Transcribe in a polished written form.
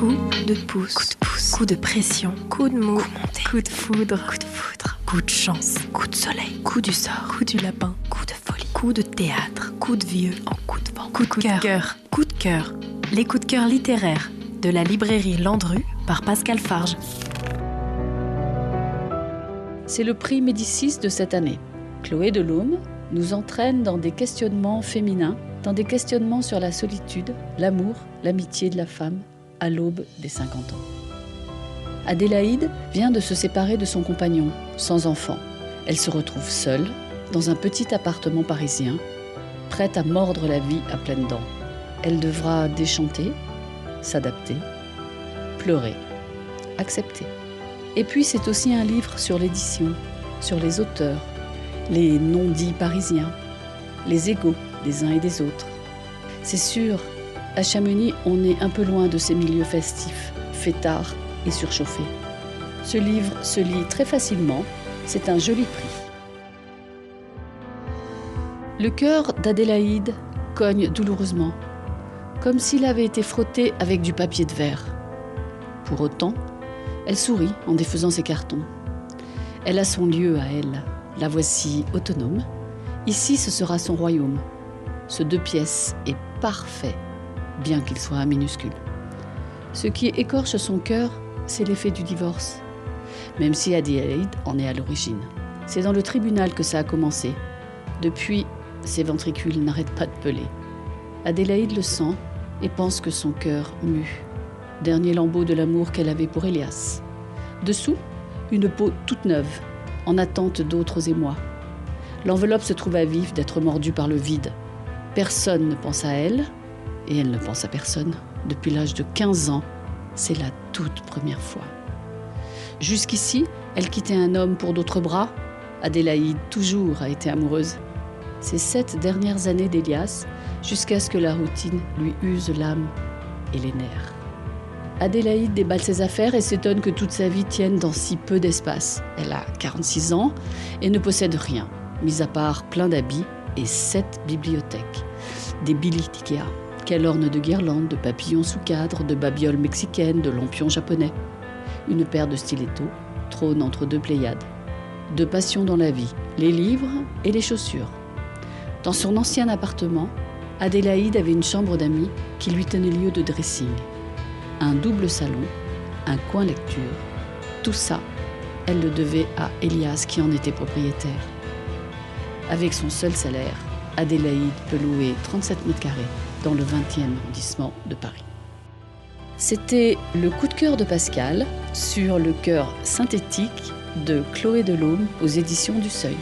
Coup de pouce. Coup de pouce. Coup de pression. Coup de mou. Coup monté. Coup de foudre. Coup de foudre. Coup de chance. Coup de soleil. Coup du sort. Coup du lapin. Coup de folie. Coup de théâtre. Coup de vieux. En coup de vent. Coup de cœur. Coup de cœur. Les coups de cœur littéraires de la librairie Landru par Pascal Farge. C'est le prix Médicis de cette année. Chloé Delhomme nous entraîne dans des questionnements féminins, dans des questionnements sur la solitude, l'amour, l'amitié de la femme à l'aube des 50 ans. Adélaïde vient de se séparer de son compagnon, sans enfant. Elle se retrouve seule, dans un petit appartement parisien, prête à mordre la vie à pleines dents. Elle devra déchanter, s'adapter, pleurer, accepter. Et puis c'est aussi un livre sur l'édition, sur les auteurs, les non-dits parisiens, les égos des uns et des autres. C'est sûr, à Chamonix, on est un peu loin de ces milieux festifs, fêtards et surchauffés. Ce livre se lit très facilement, c'est un joli prix. Le cœur d'Adélaïde cogne douloureusement, comme s'il avait été frotté avec du papier de verre. Pour autant, elle sourit en défaisant ses cartons. Elle a son lieu à elle. La voici autonome. Ici, ce sera son royaume. Ce 2 pièces est parfait, bien qu'il soit minuscule. Ce qui écorche son cœur, c'est l'effet du divorce. Même si Adélaïde en est à l'origine. C'est dans le tribunal que ça a commencé. Depuis, ses ventricules n'arrêtent pas de peler. Adélaïde le sent et pense que son cœur mue. Dernier lambeau de l'amour qu'elle avait pour Elias. Dessous, une peau toute neuve, en attente d'autres émois. L'enveloppe se trouve à vif d'être mordue par le vide. Personne ne pense à elle, et elle ne pense à personne. Depuis l'âge de 15 ans, c'est la toute première fois. Jusqu'ici, elle quittait un homme pour d'autres bras. Adélaïde, toujours, a été amoureuse. Ces 7 dernières années d'Elias, jusqu'à ce que la routine lui use l'âme et les nerfs. Adélaïde déballe ses affaires et s'étonne que toute sa vie tienne dans si peu d'espace. Elle a 46 ans et ne possède rien, mis à part plein d'habits et 7 bibliothèques. Des Billy d'Ikea, qu'elle orne de guirlandes, de papillons sous cadre, de babioles mexicaines, de lampions japonais. Une paire de stilettos trône entre 2 pléiades. 2 passions dans la vie, les livres et les chaussures. Dans son ancien appartement, Adélaïde avait une chambre d'amis qui lui tenait lieu de dressing. Un double salon, un coin lecture. Tout ça, elle le devait à Elias qui en était propriétaire. Avec son seul salaire, Adélaïde peut louer 37 mètres carrés dans le 20e arrondissement de Paris. C'était le coup de cœur de Pascal sur le cœur synthétique de Chloé Delhomme aux éditions du Seuil.